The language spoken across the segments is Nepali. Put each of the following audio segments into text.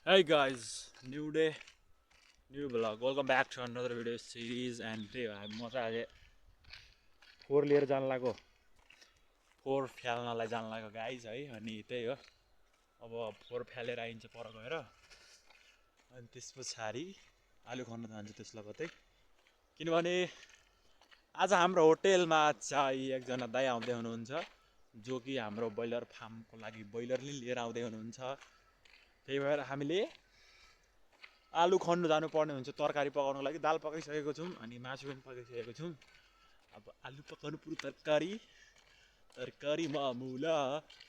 Hey guys, new day, new vlog. Welcome back to another video series and त्यही हो म चाहिँ आज फोहोर लिएर जान लाग्यो फोहोर फ्याल्नलाई जान लाग्यो गाइज है अनि त्यही हो अब फोहोर फ्यालेर आइन्छ पर गएर अनि त्यस पछाडि आलु खन्न जान्छु त्यस लगतै किनभने आज हाम्रो होटेलमा चाहिँ एकजना दाइ आउँदै हुनुहुन्छ जो कि हाम्रो ब्रोइलर फार्मको लागि ब्रोइलर लिएर आउँदै हुनुहुन्छ त्यही भएर हामीले आलु खन्नु जानुपर्ने हुन्छ तरकारी पकाउनको लागि दाल पकाइसकेको छौँ अनि मासु पनि पकाइसकेको छौँ अब आलु पकाउनु पुरो तरकारी मुला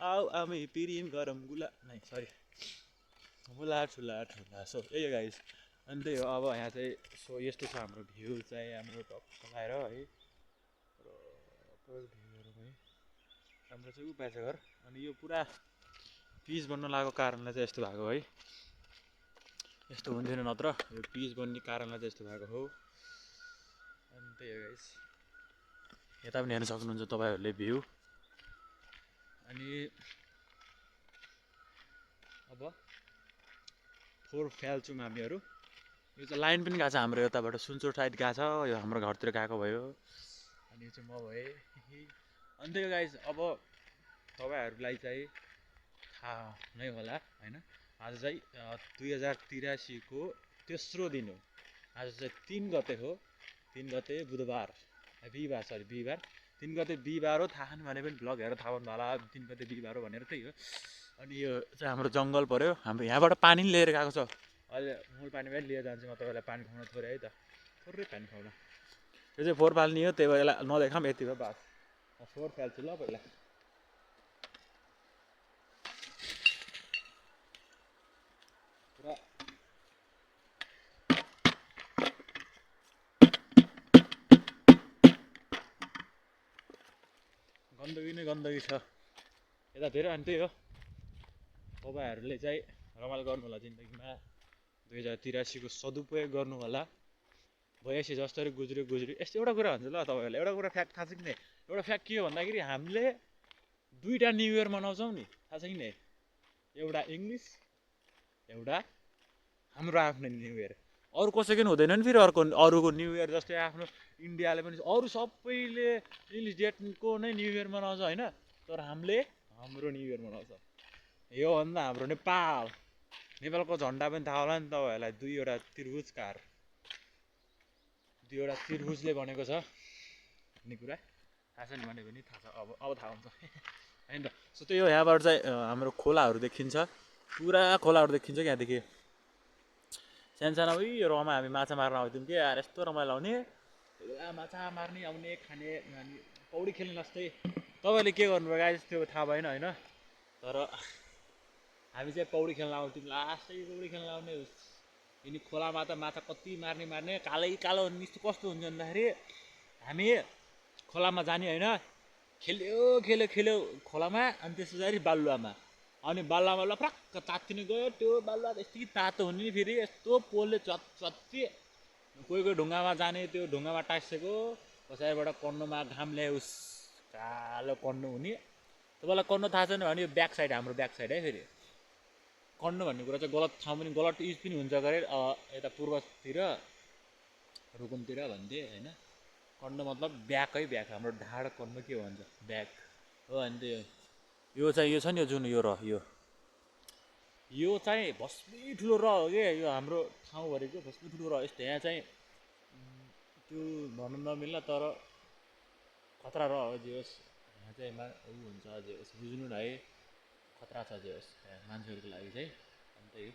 आऊ आमै पिरिम गरम गुला नै सरी मुला ठुला ठुला सो यही गाइस अनि त्यही हो अब यहाँ चाहिँ सो यस्तो छ हाम्रो भ्यू चाहिँ हाम्रो टक्क लगाएर है भ्यूहरू है हाम्रो चाहिँ उपाय छ घर अनि यो पुरा पिच बन्न लागेको कारणले चाहिँ यस्तो भएको है यस्तो हुन्थेन नत्र यो पिच बन्ने कारणले चाहिँ यस्तो भएको हो अनि त्यही हो गाइस यता पनि हेर्न सक्नुहुन्छ तपाईहरुले भ्यू अनि अब फोहोर फ्याल्छौँ हामीहरू यो चाहिँ लाइन पनि गएको छ हाम्रो यताबाट सुनचोर साइड गएको छ यो हाम्रो घरतिर गएको भयो अनि यो चाहिँ म भए अनि त्यही गाइस अब तपाईहरुलाई चाहिँ थाहा नै होला हैन आज चाहिँ 2083 को तेस्रो दिन हो आज चाहिँ 3 गते हो 3 गते बिहिबार 3 गते बिहिबार हो थाहा छैन भने पनि भ्लग हेरेर थाहा पाउनु होला 3 गते बिहिबार हो भनेर त्यही हो अनि यो चाहिँ हाम्रो जङ्गल पर्यो हाम्रो यहाँबाट पानी लिएर गएको छ अहिले मूल पानी पनि लिएर जान्छु म तपाईलाई पानी खुवाउन थोरै है त थोरै पानी खुवाउन यो चाहिँ फोहोर फाल्ने हो त्यही भएर नदेखाम यति भयो बास म फोहोर फाल्छु ल पहिला पुरा गन्दगी नै गन्दगी छ यतातिर अनि त्यही हो तपाईहरुले चाहिँ रमाइलो गर्नु होला जिन्दगीमा 2083 को सदुपयोग गर्नु होला 82 जसरी गुज्रियो यस्तो एउटा कुरा भन्छ ल तपाईहरुले एउटा कुरा फ्याक्ट थाहा छ कि नै एउटा फ्याक्ट के हो भन्दाखेरि हामीले दुईटा न्यू इयर मनाउँछौँ नि थाहा छ कि नै एउटा इङ्ग्लिस एउटा हाम्रो आफ्नो न्यू इयर अरु कसैको नि हुँदैन नि फेरि अरूको न्यू इयर जस्तै आफ्नो इन्डियाले पनि अरु सबैले इङ्ग्लिस डेटको नै न्यू इयर मनाउँछ हैन तर हामीले हाम्रो न्यू इयर मनाउँछ यो भन्दा हाम्रो नेपालको झन्डा पनि थाहा होला नि तपाईहरुलाई दुईवटा त्रिभुजले बनेको छ भन्ने कुरा थाहा छ नि भने पनि थाहा छ अब थाहा हुन्छ हैन त सो त्यही हो यहाँबाट चाहिँ हाम्रो खोलाहरू देखिन्छ पुरा खोलाहरू देखिन्छ यहाँदेखि सानसानो उयो रमा हामी माछा मार्न आउँथ्यौँ के यार यस्तो रमाइलो आउने माछा मार्ने आउने खाने पौडी खेल्ने जस्तै तपाईले के गर्नुभयो गाइस त्यो थाहा भएन हैन तर हामी चाहिँ पौडी खेल्न आउँथ्यौँ लास्टै पौडी खेल्न आउने यिनी खोलामा त माछा कति मार्ने कालो निस्तो कस्तो हुन्छ भन्दाखेरि हामी खोलामा जाने हैन खेल्यो खोलामा अनि त्यस पछाडि बालुवामा अनि बालुवामा फ्रक्क तात्तिनु गयो त्यो बालुवा यति तातो हुने नि फेरि यस्तो पोलले चत्ती कोही ढुङ्गामा जाने त्यो ढुङ्गामा टाँसेको पछाडिबाट कन्नुमा घामले उस कालो कन्नु हुने तपाईँलाई कन्नु थाहा छैन भने यो ब्याक साइड हाम्रो ब्याक साइड है फेरि कन्नु भन्ने कुरा चाहिँ गलत ठाउँ पनि गलत युज पनि हुन्छ गरे यता पूर्वतिर रुकुमतिर भन्थे हैन कन्नु मतलब ब्याक हाम्रो ढाड कन्नु के भन्छ ब्याक हो अनि त्यो यो चाहिँ यो छ नि यो जुन यो चाहिँ भस्मी ठुलो र हो के यो हाम्रो ठाउँभरिको भस्मी ठुलो र यस्तो यहाँ चाहिँ त्यो भन्नु नमिल्ला तर खतरा र हो जे होस् यहाँ चाहिँ ऊ हुन्छ जे होस् बुझ्नु न है खतरा छ जे होस् मान्छेहरूको लागि चाहिँ अनि त्यही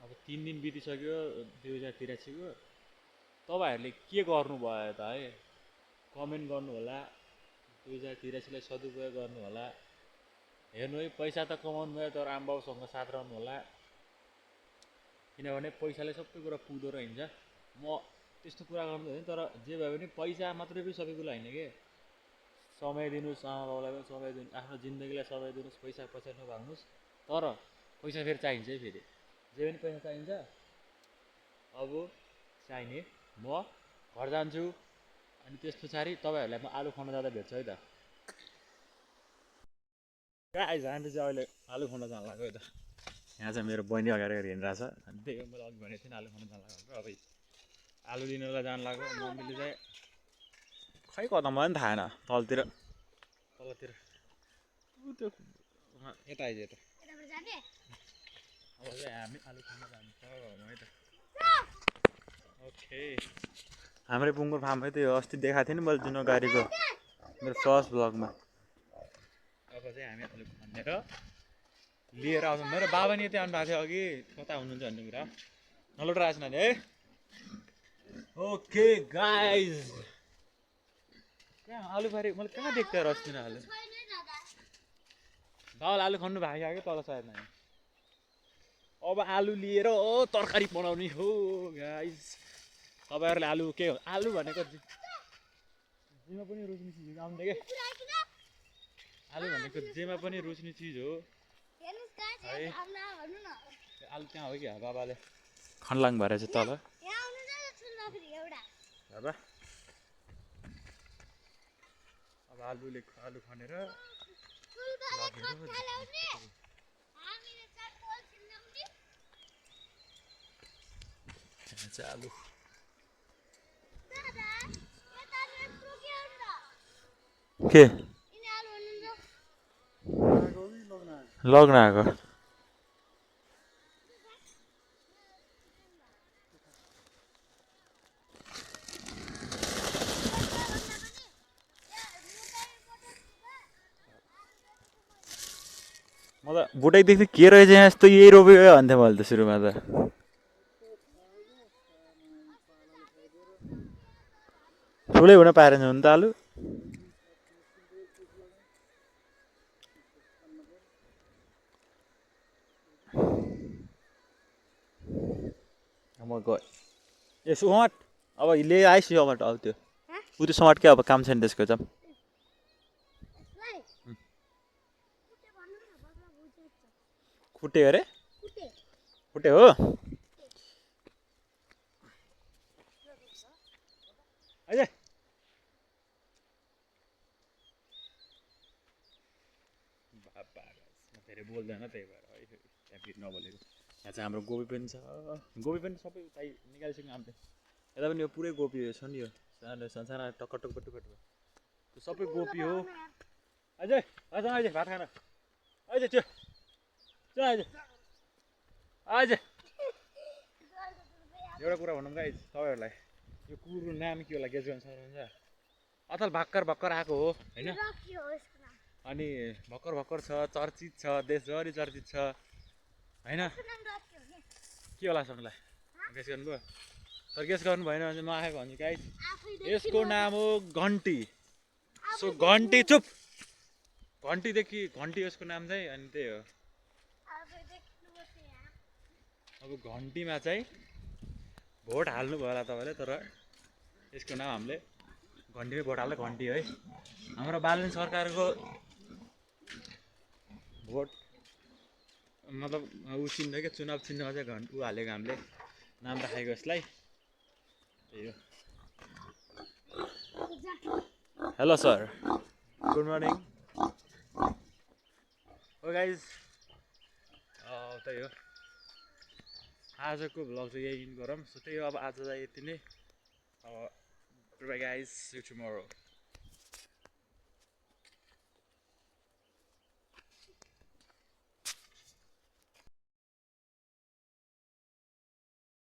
अब 3 दिन बितिसक्यो 2083 को तपाईहरुले के गर्नुभयो त है कमेन्ट गर्नु होला 2083 लाई सदुपयोग गर्नु होला हेर्नु है पैसा त कमाउनु भयो तर आमबाउसँग साथ रहनु होला किनभने पैसाले सबै कुरा पुग्दो रहन्छ म त्यस्तो कुरा गर्नु होइन तर जे भए पनि पैसा मात्रै पनि सबै कुरा हैन के समय दिनुस् आमाबाउलाई पनि समय दिनु आफ्नो जिन्दगीलाई समय दिनुस् पैसा नभाग्नुस् तर पैसा फेरि चाहिन्छ है फेरि जे पनि पैसा चाहिन्छ अब चाहिने म घर जान्छु अनि त्यस पछाडि तपाईहरुलाई म आलु खन्न जाँदा भेट्छु है त गाइस हामी चाहिँ अहिले आलु खन्न जान लाग्यो है त यहाँ चाहिँ मेरो बहिनी अगाडि हिँडिरहेछ अनि त्यही हो मैले अघि भनेको थिएँ आलु खान जान लाग्यो अब आलु लिनलाई जानु लाग्यो मम्मीले चाहिँ खै कता मलाई पनि थाहा छैन तलतिर त्यो यता आइज यता अब चाहिँ हामी आलु खान जान्छौँ है त ओके हाम्रै बुङ्गुर फार्ममै त्यो अस्ति देखाएको थिएँ नि मैले जुन गाडीको मेरो फर्स्ट ब्लगमा अब चाहिँ हामी आलु खनेर लिएर आउँछ मेरो बाबा नि यति आउनु भएको थियो अघि कता हुनुहुन्छ भन्ने कुरा नलौट रहेछ नानी है ओके गाइज कहाँ आलु फारी मैले कहाँ देख्थेँ र अस्ति आलु दाल आलु खन्नु भएको क्या तल सायद नानी अब आलु लिएर तरकारी बनाउने हो गाइज तपाईँहरूले आलु के हो आलु भनेको जेमा पनि रुच्ने चिज आउँदै क्या आलु भनेको जेमा पनि रुच्ने चिज हो है आलु त्यहाँ हो कि बाबाले खन्लाङ भएर चाहिँ तल अब आलु खनेर आलु के लग्न आएको म त बुढाइदेखि के रहेछ यहाँ यस्तो यही रोप्यो भन्थेँ मैले त सुरुमा त ठुलै हुन पारेन हुन त आलु म गएँ ए सुमट अब ले आइस समट अब त्यो उ त्यो समट क्या अब काम छैन त्यसको चाहिँ खुट्टे अरे खुट्टे हो अहिले धेरै बोल्दैन त्यही भएर है त्यहाँ फेरि नबोलेको यहाँ चाहिँ हाम्रो गोबी पनि छ गोबी पनि सबै उता निकालिसक्यौँ हामीले यता पनि यो पुरै गोपी छ नि यो सानो सानो टक्क टक्क टक्क त्यो सबै गोपी हो अझै अझ अझै भात खान अझै त्यो अझै अझै एउटा कुरा भनौँ गाइस तपाईँहरूलाई यो कुकुरको नाम के होला गेस गर्न सक्नुहुन्छ अथल भर्खर आएको हो होइन अनि भर्खर छ चर्चित छ देशभरि चर्चित छ होइन के होला सक्ला गेस गर्नुभयो तर गेस गर्नु भएन भने म आएको भन्छु गाइस यसको नाम हो घन्टी सो घन्टी चुप घन्टीदेखि घन्टी यसको नाम चाहिँ अनि त्यही हो अब घन्टीमा चाहिँ भोट हाल्नुभयो होला तपाईँले तर यसको नाम हामीले घन्टीमै भोट हाल्दा घन्टी है हाम्रो बालन सरकारको भोट मतलब ऊ चिन्ह क्या चुनाव चिन्हमा चाहिँ ऊ हालेको हामीले नाम राखेको यसलाई त्यही हो हेलो सर गुड मर्निङ ओ गाइज त्यही हो आजको भ्लग चाहिँ यही इन गरौँ सो त्यही हो अब आज चाहिँ यति नै अब bye guys see you tomorrow